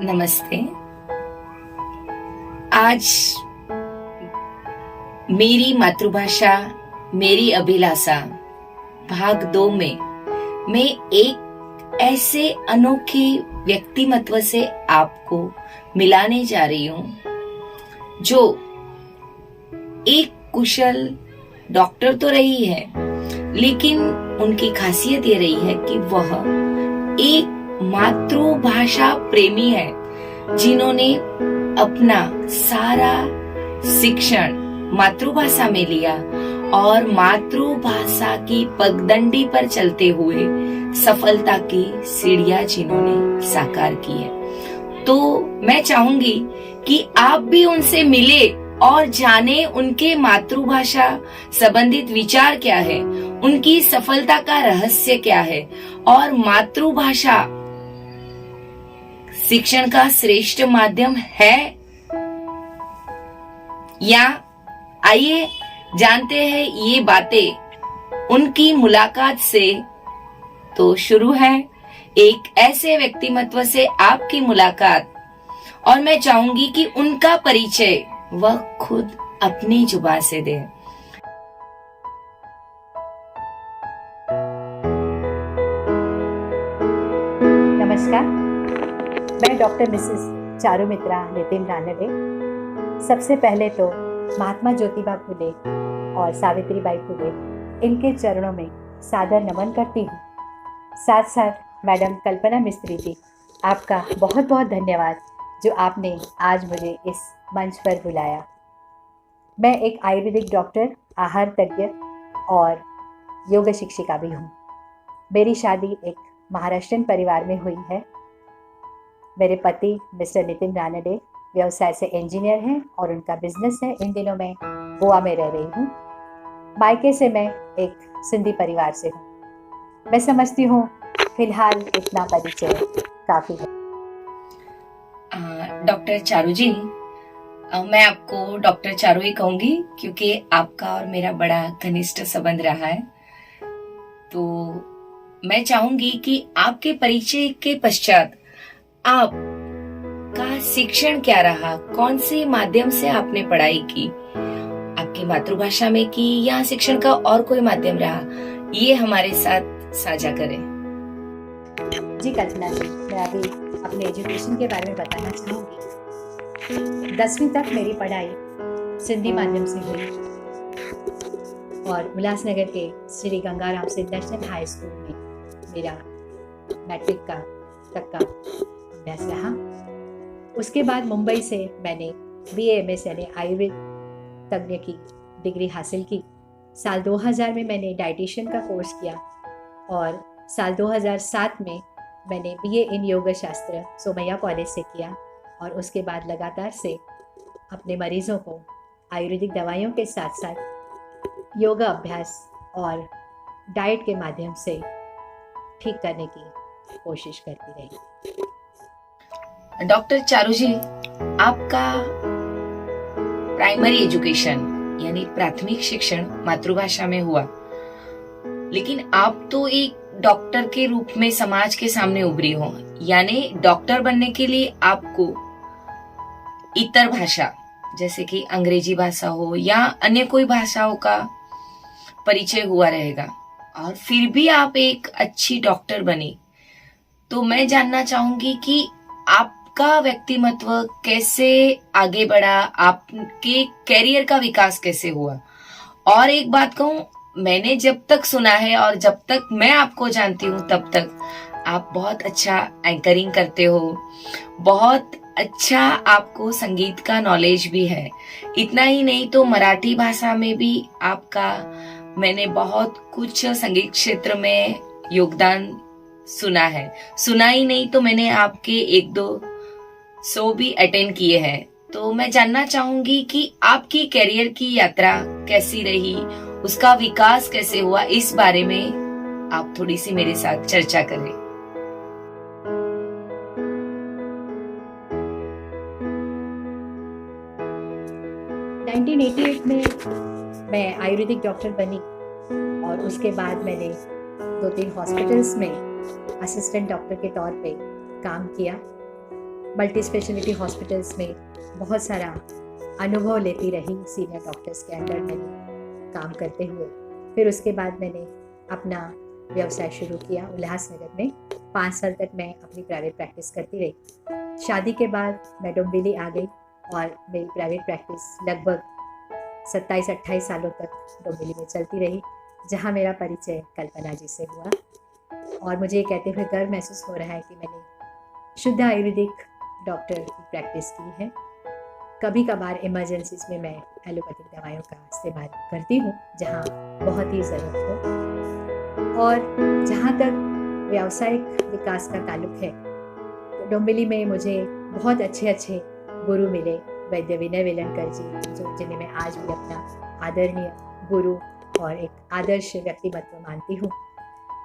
नमस्ते। आज मेरी मातृभाषा मेरी अभिलाषा भाग 2 में मैं एक ऐसे अनोखे व्यक्तिमत्व से आपको मिलाने जा रही हूँ जो एक कुशल डॉक्टर तो रही है, लेकिन उनकी खासियत ये रही है कि वह एक मातृभाषा प्रेमी है, जिन्होंने अपना सारा शिक्षण मातृभाषा में लिया और मातृभाषा की पगडंडी पर चलते हुए सफलता की सीढ़ियां जिन्होंने साकार की है। तो मैं चाहूंगी कि आप भी उनसे मिले और जाने उनके मातृभाषा संबंधित विचार क्या है, उनकी सफलता का रहस्य क्या है और मातृभाषा शिक्षण का श्रेष्ठ माध्यम है या। आइए जानते हैं ये बातें उनकी मुलाकात से। तो शुरू है एक ऐसे व्यक्तिमत्व से आपकी मुलाकात, और मैं चाहूंगी कि उनका परिचय वह खुद अपनी जुबान से दे। नमस्कार, मैं डॉक्टर मिसेस चारुमित्रा नितिन रानडे। सबसे पहले तो महात्मा ज्योतिबा फुले और सावित्रीबाई फुले, इनके चरणों में सादर नमन करती हूँ। साथ साथ मैडम कल्पना मिस्त्री जी, आपका बहुत बहुत धन्यवाद जो आपने आज मुझे इस मंच पर बुलाया। मैं एक आयुर्वेदिक डॉक्टर, आहार तज्ञ और योग शिक्षिका भी हूँ। मेरी शादी एक महाराष्ट्रियन परिवार में हुई है। मेरे पति मिस्टर नितिन रानडे व्यवसाय से इंजीनियर हैं और उनका बिजनेस है। इन दिनों मैं गोवा में रह रही हूँ। मायके से मैं एक सिंधी परिवार से हूँ। मैं समझती हूँ फिलहाल इतना परिचय काफ़ी है। डॉक्टर चारू जी, मैं आपको डॉक्टर चारू ही कहूंगी क्योंकि आपका और मेरा बड़ा घनिष्ठ संबंध रहा है। तो मैं चाहूंगी कि आपके परिचय के पश्चात आप का शिक्षण क्या रहा, कौन से माध्यम से आपने पढ़ाई की, आपकी मातृभाषा में की या शिक्षण का और कोई माध्यम रहा, ये हमारे साथ साझा करें। जी कल्पना जी, मैं अभी अपने एजुकेशन के बारे में बताना चाहूँगी। 10वीं तक मेरी पढ़ाई सिंधी माध्यम से हुई और उल्लासनगर के Shri Gangaram international high school में मेरा मैट्रिक तक का अभ्यास रहा। उसके बाद मुंबई से मैंने BA/MS यानी आयुर्वेद तज्ञ की डिग्री हासिल की। साल 2000 में मैंने डाइटिशियन का कोर्स किया और साल 2007 में मैंने BA इन योग शास्त्र सोमैया कॉलेज से किया और उसके बाद लगातार से अपने मरीजों को आयुर्वेदिक दवाइयों के साथ साथ योगा अभ्यास और डाइट के माध्यम से ठीक करने की कोशिश करती रही। डॉक्टर चारू जी, आपका प्राइमरी एजुकेशन यानी प्राथमिक शिक्षण मातृभाषा में हुआ, लेकिन आप तो एक डॉक्टर के रूप में समाज के सामने उभरी हो, यानी डॉक्टर बनने के लिए आपको इतर भाषा जैसे कि अंग्रेजी भाषा हो या अन्य कोई भाषाओं का परिचय हुआ रहेगा, और फिर भी आप एक अच्छी डॉक्टर बनी। तो मैं जानना चाहूंगी कि आपका व्यक्तिमत्व कैसे आगे बढ़ा, आपके कैरियर का विकास कैसे हुआ। और एक बात कहूं, मैंने जब तक सुना है और जब तक मैं आपको जानती हूँ तब तक आप बहुत अच्छा एंकरिंग करते हो, बहुत अच्छा आपको संगीत का नॉलेज भी है। इतना ही नहीं तो मराठी भाषा में भी आपका मैंने बहुत कुछ संगीत क्षेत्र में योगदान सुना है। सुना ही नहीं तो मैंने आपके 1-2 शो भी अटेंड किए हैं। तो मैं जानना चाहूंगी कि आपकी कैरियर की यात्रा कैसी रही, उसका विकास कैसे हुआ, इस बारे में आप थोड़ी सी मेरे साथ चर्चा करें। 1988 में मैं आयुर्वेदिक डॉक्टर बनी और उसके बाद मैंने 2-3 हॉस्पिटल्स में असिस्टेंट डॉक्टर के तौर पे काम किया। मल्टी स्पेशलिटी हॉस्पिटल्स में बहुत सारा अनुभव लेती रही सीनियर डॉक्टर्स के अंडर मैंने काम करते हुए। फिर उसके बाद मैंने अपना व्यवसाय शुरू किया उल्लासनगर में। 5 साल तक मैं अपनी प्राइवेट प्रैक्टिस करती रही। शादी के बाद मैं डोंबिवली आ गई और मेरी प्राइवेट प्रैक्टिस लगभग 27-28 सालों तक डोंबिवली में चलती रही, जहाँ मेरा परिचय कल्पना जी से हुआ। और मुझे ये कहते हुए गर्व महसूस हो रहा है कि मैंने शुद्ध आयुर्वेदिक डॉक्टर की प्रैक्टिस की है। कभी कभार इमरजेंसीज में मैं एलोपैथिक दवाइयों का इस्तेमाल करती हूँ जहाँ बहुत ही ज़रूरत हो। और जहाँ तक व्यावसायिक विकास का ताल्लुक है तो डोंबिवली में मुझे बहुत अच्छे गुरु मिले। वैद्य विनय वेलनकर जी, जिन्हें मैं आज भी अपना आदरणीय गुरु और एक आदर्श व्यक्तिमत्व मानती हूँ।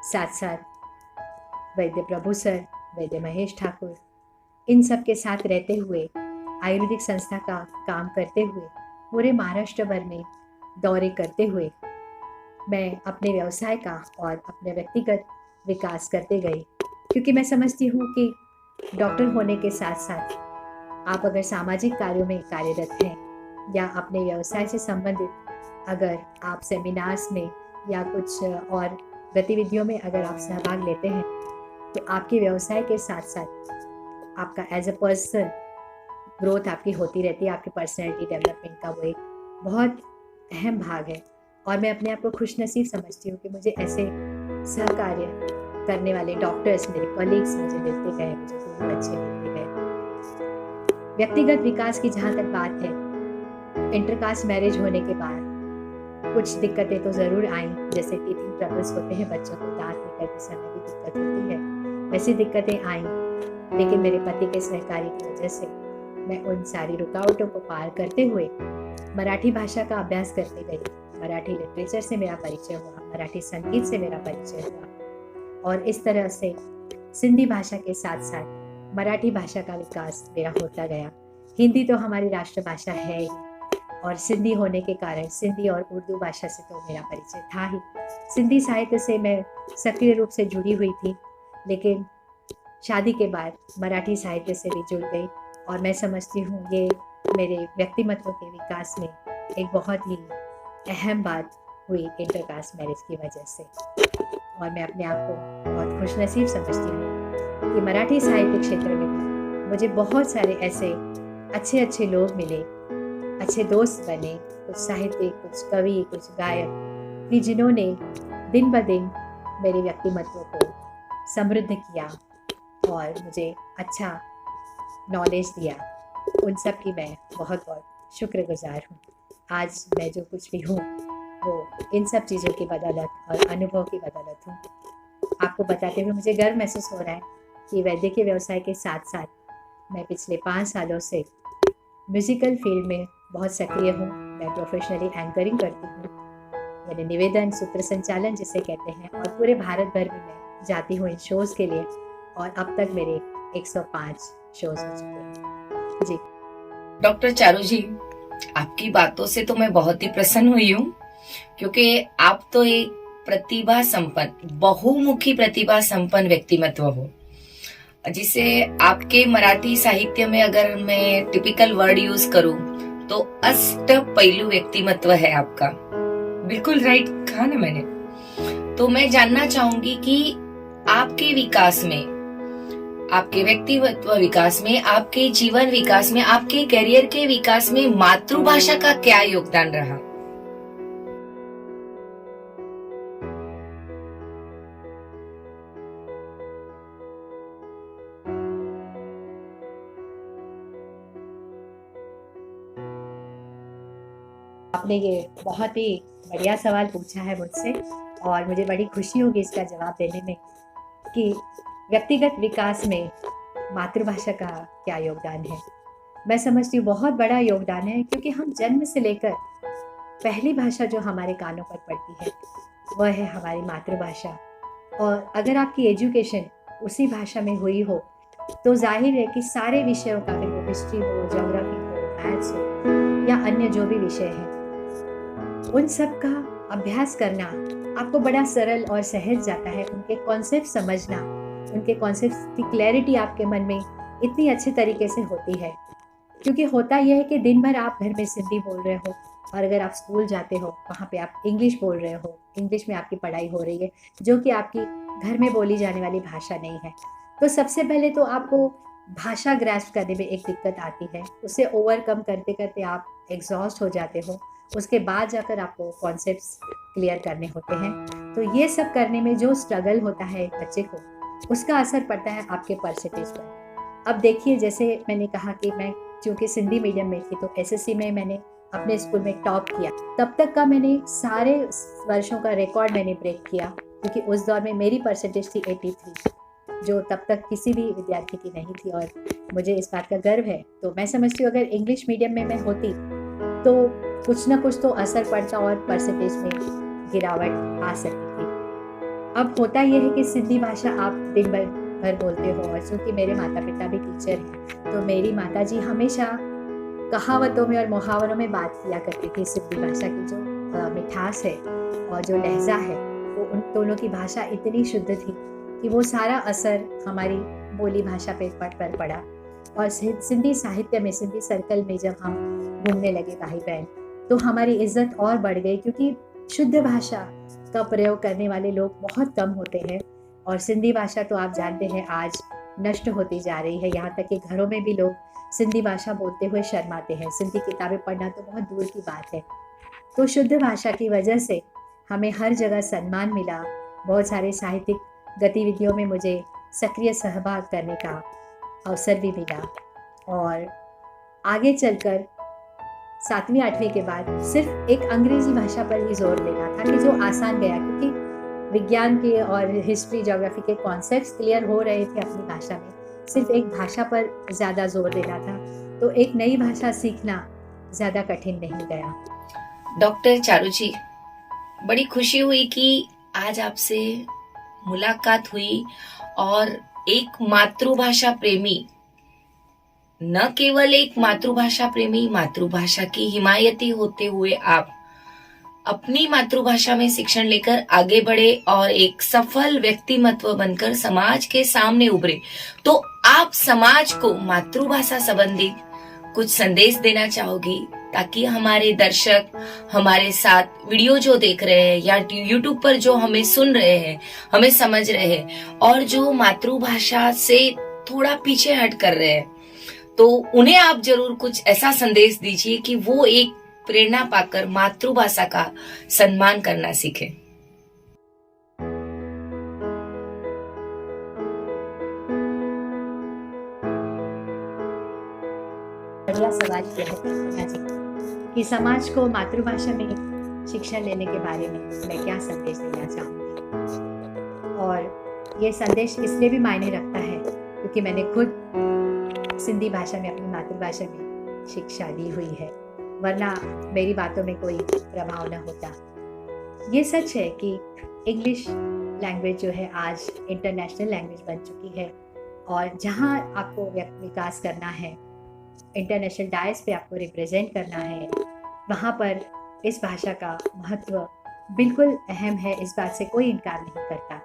साथ साथ वैद्य प्रभु सर, वैद्य महेश ठाकुर, इन सब के साथ रहते हुए आयुर्वेदिक संस्था का काम करते हुए पूरे महाराष्ट्र भर में दौरे करते हुए मैं अपने व्यवसाय का और अपने व्यक्तिगत विकास करते गई। क्योंकि मैं समझती हूँ कि डॉक्टर होने के साथ साथ आप अगर सामाजिक कार्यों में कार्यरत हैं या अपने व्यवसाय से संबंधित अगर आप सेमिनार्स में या कुछ और गतिविधियों में अगर आप सहभाग लेते हैं तो आपके व्यवसाय के साथ साथ आपका एज अ पर्सन ग्रोथ आपकी होती रहती है। आपकी पर्सनैलिटी डेवलपमेंट का वो एक बहुत अहम भाग है। और मैं अपने आप को खुशनसीब समझती हूँ कि मुझे ऐसे सहकार्य करने वाले डॉक्टर्स, मेरे कलीग्स मुझे मिलते गए, मुझे गुरु अच्छे मिलते गए। व्यक्तिगत विकास की जहाँ तक बात है, इंटरकास्ट मैरिज होने के बाद कुछ दिक्कतें तो ज़रूर आई, जैसे टीथिंग ट्रबल्स होते हैं, बच्चों को दांत निकलते समय भी दिक्कत होती है, वैसी दिक्कतें आई। लेकिन मेरे पति के सहकार्य की वजह से मैं उन सारी रुकावटों को पार करते हुए मराठी भाषा का अभ्यास करते गई। मराठी लिटरेचर से मेरा परिचय हुआ, मराठी संगीत से मेरा परिचय हुआ और इस तरह से सिंधी भाषा के साथ साथ मराठी भाषा का विकास मेरा होता गया। हिंदी तो हमारी राष्ट्रभाषा है ही और सिंधी होने के कारण सिंधी और उर्दू भाषा से तो मेरा परिचय था ही। सिंधी साहित्य से मैं सक्रिय रूप से जुड़ी हुई थी, लेकिन शादी के बाद मराठी साहित्य से भी जुड़ गई और मैं समझती हूँ ये मेरे व्यक्तिमत्व के विकास में एक बहुत ही अहम बात हुई इंटरकास्ट मैरिज की वजह से। और मैं अपने आप को बहुत खुशनसीब समझती हूँ कि मराठी साहित्य क्षेत्र में भी मुझे बहुत सारे ऐसे अच्छे लोग मिले, अच्छे दोस्त बने, कुछ साहित्यिक, कुछ कवि, कुछ गायक कि जिन्होंने दिन ब दिन मेरे व्यक्तिमत्व को समृद्ध किया और मुझे अच्छा नॉलेज दिया। उन सब की मैं बहुत बहुत शुक्रगुजार हूँ। आज मैं जो कुछ भी हूँ वो इन सब चीज़ों की बदौलत और अनुभव की बदौलत हूँ। आपको बताते हुए मुझे गर्व महसूस हो रहा है कि वैद्य के व्यवसाय के साथ साथ मैं पिछले 5 सालों से म्यूज़िकल फील्ड में बहुत सक्रिय हूँ। मैं प्रोफेशनली एंकरिंग करती हूँ, यानी निवेदन, सूत्र संचालन जिसे कहते हैं, और पूरे भारत भर में मैं जाती हूँ इन शोज़ के लिए और अब तक मेरे 105 शोज़ हो चुके हैं। जी डॉक्टर चारू जी, आपकी बातों से तो मैं बहुत ही प्रसन्न हुई हूँ, क्योंकि आप तो एक प्रतिभा संपन्न, बहुमुखी प्रतिभा संपन्न व्यक्तिमत्व हो, जिसे आपके मराठी साहित्य में अगर मैं टिपिकल वर्ड यूज करूं तो अष्ट पैलू व्यक्तिमत्व है आपका। बिल्कुल राइट कहा ना मैंने। तो मैं जानना चाहूंगी कि आपके विकास में, आपके व्यक्तित्व विकास में, आपके जीवन विकास में, आपके करियर के विकास में मातृभाषा का क्या योगदान रहा? आपने ये बहुत ही बढ़िया सवाल पूछा है मुझसे और मुझे बड़ी खुशी होगी इसका जवाब देने में कि व्यक्तिगत विकास में मातृभाषा का क्या योगदान है। मैं समझती हूँ बहुत बड़ा योगदान है, क्योंकि हम जन्म से लेकर पहली भाषा जो हमारे कानों पर पड़ती है वह है हमारी मातृभाषा। और अगर आपकी एजुकेशन उसी भाषा में हुई हो तो जाहिर है कि सारे विषयों का, फिर वो हिस्ट्री हो, ज्योग्राफी हो, मैथ्स हो या अन्य जो भी विषय हैं, उन सब का अभ्यास करना आपको बड़ा सरल और सहज जाता है। उनके कॉन्सेप्ट समझना, उनके कॉन्सेप्ट की क्लैरिटी आपके मन में इतनी अच्छे तरीके से होती है। क्योंकि होता यह है कि दिन भर आप घर में सिंधी बोल रहे हो और अगर आप स्कूल जाते हो वहाँ पे आप इंग्लिश बोल रहे हो, इंग्लिश में आपकी पढ़ाई हो रही है जो कि आपकी घर में बोली जाने वाली भाषा नहीं है। तो सबसे पहले तो आपको भाषा ग्रैस्प करने में एक दिक्कत आती है, उसे ओवरकम करते करते आप एग्जॉस्ट हो जाते हो, उसके बाद जाकर आपको कॉन्सेप्ट्स क्लियर करने होते हैं। तो ये सब करने में जो स्ट्रगल होता है एक बच्चे को, उसका असर पड़ता है आपके परसेंटेज पर। अब देखिए, जैसे मैंने कहा कि मैं चूँकि सिंधी मीडियम में थी तो एसएससी में मैंने अपने स्कूल में टॉप किया। तब तक का मैंने सारे वर्षों का रिकॉर्ड मैंने ब्रेक किया, क्योंकि उस दौर में मेरी परसेंटेज थी 83, जो तब तक किसी भी विद्यार्थी की नहीं थी और मुझे इस बात का गर्व है। तो मैं समझती हूँ अगर इंग्लिश मीडियम में मैं होती तो कुछ ना कुछ तो असर पड़ता और परसेंटेज में गिरावट आ सकती थी। अब होता यह है कि सिंधी भाषा आप दिन भर बोलते हो और चूँकि मेरे माता पिता भी टीचर हैं तो मेरी माता जी हमेशा कहावतों में और मुहावरों में बात किया करती थी। सिंधी भाषा की जो मिठास है और जो लहजा है वो उन दोनों की भाषा इतनी शुद्ध थी कि वो सारा असर हमारी बोली भाषा पे पड़ा। और सिंधी साहित्य में, सिंधी सर्कल में जब हम घूमने लगे भाई बहन, तो हमारी इज्जत और बढ़ गई, क्योंकि शुद्ध भाषा का प्रयोग करने वाले लोग बहुत कम होते हैं। और सिंधी भाषा तो आप जानते हैं आज नष्ट होती जा रही है, यहाँ तक कि घरों में भी लोग सिंधी भाषा बोलते हुए शर्माते हैं। सिंधी किताबें पढ़ना तो बहुत दूर की बात है। तो शुद्ध भाषा की वजह से हमें हर जगह सम्मान मिला, बहुत सारे साहित्यिक गतिविधियों में मुझे सक्रिय सहभाग करने का अवसर भी मिला। और आगे चलकर 7वीं 8वीं के बाद सिर्फ एक अंग्रेजी भाषा पर ही जोर देना था कि जो आसान गया, क्योंकि विज्ञान के और हिस्ट्री ज्योग्राफी के कॉन्सेप्ट्स क्लियर हो रहे थे अपनी भाषा में, सिर्फ एक भाषा पर ज़्यादा जोर देना था। तो एक नई भाषा सीखना ज़्यादा कठिन नहीं गया। डॉक्टर चारू जी, बड़ी खुशी हुई कि आज आपसे मुलाकात हुई और एक मातृभाषा प्रेमी, न केवल एक मातृभाषा प्रेमी, मातृभाषा की हिमायती होते हुए आप अपनी मातृभाषा में शिक्षण लेकर आगे बढ़े और एक सफल व्यक्तिमत्व बनकर समाज के सामने उभरे। तो आप समाज को मातृभाषा संबंधी कुछ संदेश देना चाहोगी, ताकि हमारे दर्शक हमारे साथ वीडियो जो देख रहे हैं या यूट्यूब पर जो हमें सुन रहे हैं, हमें समझ रहे हैं और जो मातृभाषा से थोड़ा पीछे हट कर रहे हैं, तो उन्हें आप जरूर कुछ ऐसा संदेश दीजिए कि वो एक प्रेरणा पाकर मातृभाषा का सम्मान करना सीखे। बढ़िया सवाल किया है कल्पना जी कि समाज को मातृभाषा में शिक्षा लेने के बारे में मैं क्या संदेश देना चाहूँगी। और ये संदेश इसलिए भी मायने रखता है क्योंकि मैंने खुद सिंधी भाषा में, अपनी मातृभाषा में शिक्षा ली हुई है, वरना मेरी बातों में कोई प्रभाव न होता। ये सच है कि इंग्लिश लैंग्वेज जो है आज इंटरनेशनल लैंग्वेज बन चुकी है और जहाँ आपको विकास करना है, इंटरनेशनल डायस पे आपको रिप्रेजेंट करना है, वहाँ पर इस भाषा का महत्व बिल्कुल अहम है, इस बात से कोई इनकार नहीं करता।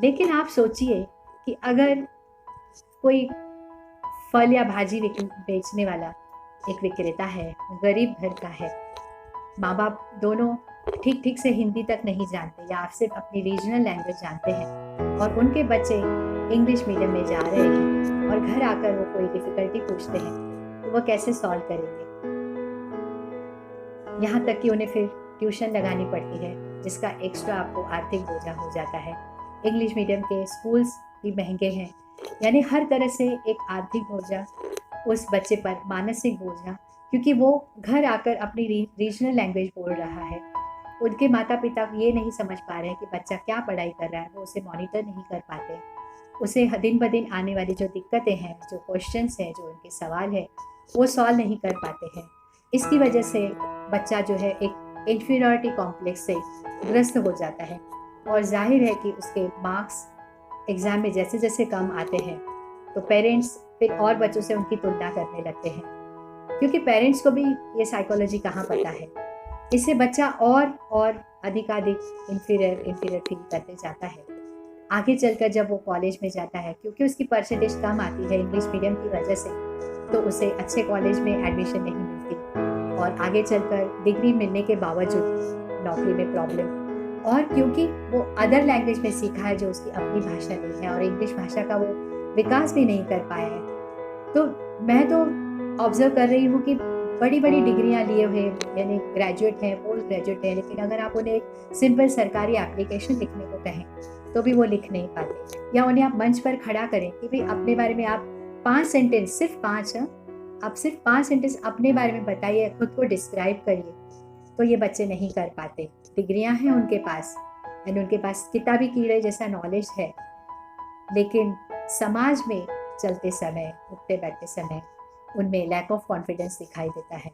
लेकिन आप सोचिए कि अगर कोई फल या भाजी बेचने वाला एक विक्रेता है, गरीब घर का है, माँ बाप दोनों ठीक से हिंदी तक नहीं जानते या आप सिर्फ अपनी रीजनल लैंग्वेज जानते हैं और उनके बच्चे इंग्लिश मीडियम में जा रहे हैं और घर आकर वो कोई डिफ़िकल्टी पूछते हैं, तो वो कैसे सॉल्व करेंगे। यहाँ तक कि उन्हें फिर ट्यूशन लगानी पड़ती है, जिसका एक्स्ट्रा आपको आर्थिक बोझा हो जाता है। इंग्लिश मीडियम के स्कूल्स भी महंगे हैं, यानी हर तरह से एक आर्थिक बोझा उस बच्चे पर, मानसिक बोझा, क्योंकि वो घर आकर अपनी रीजनल लैंग्वेज बोल रहा है। उनके माता पिता ये नहीं समझ पा रहे हैं कि बच्चा क्या पढ़ाई कर रहा है, वो उसे मॉनिटर नहीं कर पाते, उसे दिन ब दिन आने वाली जो दिक्कतें हैं, जो क्वेश्चंस हैं, जो उनके सवाल है, वो सॉल्व नहीं कर पाते हैं। इसकी वजह से बच्चा जो है एक इन्फीरियरिटी कॉम्प्लेक्स से ग्रस्त हो जाता है और जाहिर है कि उसके मार्क्स एग्ज़ाम में जैसे जैसे कम आते हैं तो पेरेंट्स फिर और बच्चों से उनकी तुलना करने लगते हैं, क्योंकि पेरेंट्स को भी ये साइकोलॉजी कहाँ पता है। इससे बच्चा और अधिकाधिक इन्फीरियर फील करते जाता है आगे चलकर जब वो कॉलेज में जाता है, क्योंकि उसकी परसेंटेज कम आती है इंग्लिश मीडियम की वजह से, तो उसे अच्छे कॉलेज में एडमिशन नहीं मिलती और आगे चलकर डिग्री मिलने के बावजूद नौकरी में प्रॉब्लम, और क्योंकि वो अदर लैंग्वेज में सीखा है जो उसकी अपनी भाषा नहीं है और इंग्लिश भाषा का वो विकास भी नहीं कर पाया है। तो मैं तो ऑब्जर्व कर रही हूँ कि बड़ी बड़ी डिग्रियां लिए हुए यानी ग्रेजुएट हैं, पोस्ट ग्रेजुएट हैं, लेकिन अगर आप उन्हें एक सिंपल सरकारी एप्लीकेशन लिखने को कहें तो भी वो लिख नहीं पाते, या उन्हें आप मंच पर खड़ा करें कि भाई अपने बारे में आप 5 सेंटेंस, सिर्फ 5, आप सिर्फ 5 सेंटेंस अपने बारे में बताइए, खुद को डिस्क्राइब करिए, तो ये बच्चे नहीं कर पाते। डिग्रियां हैं उनके पास यानी उनके पास किताबी कीड़े जैसा नॉलेज है, लेकिन समाज में चलते समय, उठते बैठते समय उनमें लैक ऑफ कॉन्फिडेंस दिखाई देता है।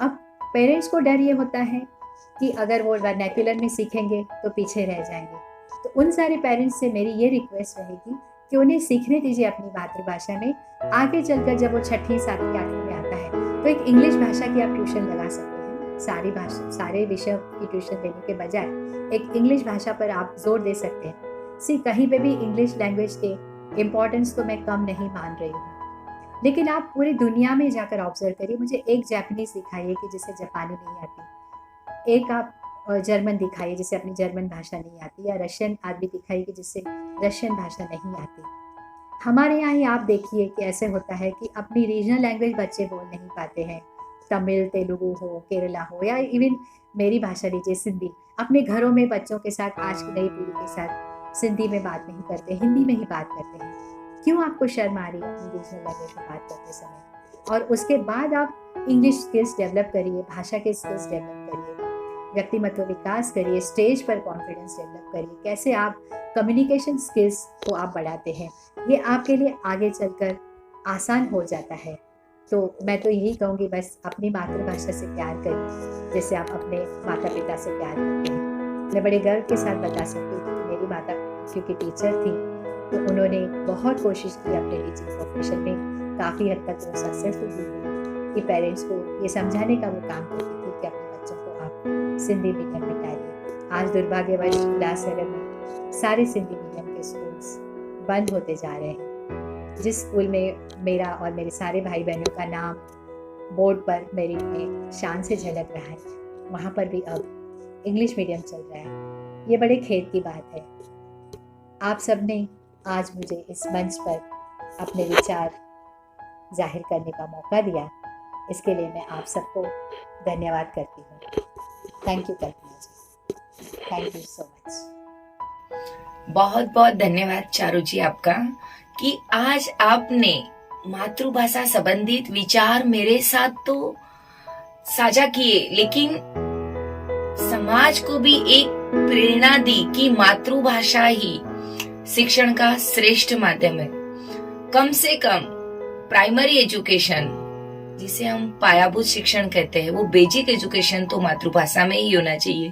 अब पेरेंट्स को डर ये होता है कि अगर वो वर्नैक्युलर में सीखेंगे तो पीछे रह जाएंगे, तो उन सारे पेरेंट्स से मेरी ये रिक्वेस्ट रहेगी कि उन्हें सीखने दीजिए अपनी मातृभाषा में। आगे चलकर जब वो 6ठी, 7वीं, 8वीं में आता है तो एक इंग्लिश भाषा की आप ट्यूशन लगा सकते हैं। सारी भाषा, सारे विषय की ट्यूशन देने के बजाय एक इंग्लिश भाषा पर आप जोर दे सकते हैं। कहीं पे भी इंग्लिश लैंग्वेज के इम्पोर्टेंस तो मैं कम नहीं मान रही हूँ, लेकिन आप पूरी दुनिया में जाकर ऑब्जर्व करिए। मुझे एक जापानीज दिखाइए कि जिसे जापानी नहीं आती, एक आप जर्मन दिखाइए जिसे अपनी जर्मन भाषा नहीं आती, या रशियन आदमी दिखाइए कि जिसे रशियन भाषा नहीं आती। हमारे यहाँ ही आप देखिए कि ऐसे होता है कि अपनी रीजनल लैंग्वेज बच्चे बोल नहीं पाते हैं। तमिल, तेलुगु हो, केरला हो, या इवन मेरी भाषा लीजिए सिंधी, अपने घरों में बच्चों के साथ, आज की नई पीढ़ी के साथ सिंधी में बात नहीं करते, हिंदी में ही बात करते हैं। क्यों आपको शर्म आ रही है अपनी रीजनल लैंग्वेज में बात करते समय? और उसके बाद आप इंग्लिश स्किल्स डेवलप करिए, भाषा के स्किल्स डेवलप करिए, व्यक्तिमत्व विकास करिए, स्टेज पर कॉन्फिडेंस डेवलप करिए। कैसे आप कम्युनिकेशन स्किल्स को आप बढ़ाते हैं, ये आपके लिए आगे चलकर आसान हो जाता है। तो मैं तो यही कहूँगी, बस अपनी मातृभाषा से प्यार करिए जैसे आप अपने माता पिता से प्यार करते हैं। मैं बड़े गर्व के साथ बता सकती हूँ कि मेरी माता क्योंकि टीचर थी, तो उन्होंने बहुत कोशिश की अपने टीचिंग प्रोफेशन में, काफ़ी हद तक वो सक्सेसफुल हुई कि पेरेंट्स को ये समझाने का वो काम करती थी कि अपने बच्चों को आप सिंधी मीडियम में डालिए। आज दुर्भाग्यवश उल्लासनगर में सारे सिंधी मीडियम के स्कूल्स बंद होते जा रहे हैं। जिस स्कूल में मेरा और मेरे सारे भाई बहनों का नाम बोर्ड पर मेरिट में शान से झलक रहा है, वहाँ पर भी अब इंग्लिश मीडियम चल रहा है। ये बड़े खेद की बात है। आप सब ने आज मुझे इस मंच पर अपने विचार जाहिर करने का मौका दिया, इसके लिए मैं आप सबको धन्यवाद करती हूँ। Thank you Kalpana ji, thank you so much. बहुत बहुत धन्यवाद चारू जी आपका कि आज आपने मातृभाषा संबंधित विचार मेरे साथ तो साझा किए, लेकिन समाज को भी एक प्रेरणा दी कि मातृभाषा ही शिक्षण का श्रेष्ठ माध्यम है। कम से कम प्राइमरी एजुकेशन, जिसे हम पायाभूत शिक्षण कहते हैं, वो बेसिक एजुकेशन तो मातृभाषा में ही होना चाहिए।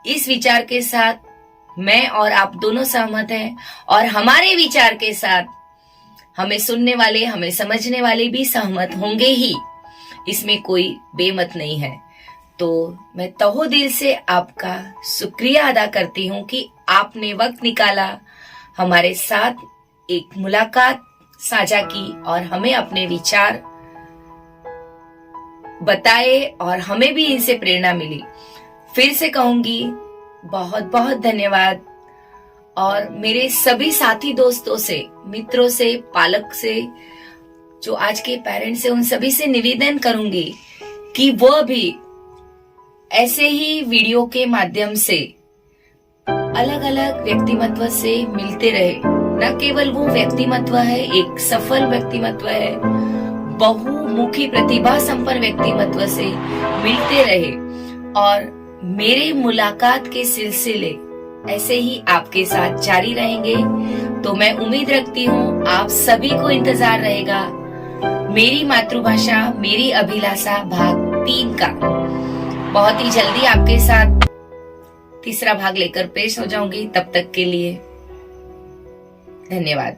इस विचार के साथ मैं और आप दोनों सहमत हैं, और हमारे विचार के साथ हमें सुनने वाले, हमें समझने वाले भी सहमत होंगे ही, इसमें कोई बेमत नहीं है। तो मैं तहो दिल से आपका शुक्रिया अदा करती हूँ कि आपने वक्त निकाला, हमारे साथ एक मुलाकात साझा की और हमें अपने विचार बताए और हमें भी इनसे प्रेरणा मिली। फिर से कहूंगी बहुत बहुत धन्यवाद। और मेरे सभी साथी दोस्तों से, मित्रों से, पालक से, जो आज के पेरेंट्स हैं, उन सभी से निवेदन करूंगी कि वह भी ऐसे ही वीडियो के माध्यम से अलग अलग व्यक्तिमत्व से मिलते रहे। न केवल वो व्यक्तिमत्व है, एक सफल व्यक्तिमत्व है, बहुमुखी प्रतिभा संपन्न व्यक्तिमत्व से मिलते रहे, और मेरे मुलाकात के सिलसिले ऐसे ही आपके साथ जारी रहेंगे। तो मैं उम्मीद रखती हूँ आप सभी को इंतजार रहेगा मेरी मातृभाषा मेरी अभिलाषा भाग 3 का। बहुत ही जल्दी आपके साथ तीसरा भाग लेकर पेश हो जाऊंगी। तब तक के लिए धन्यवाद।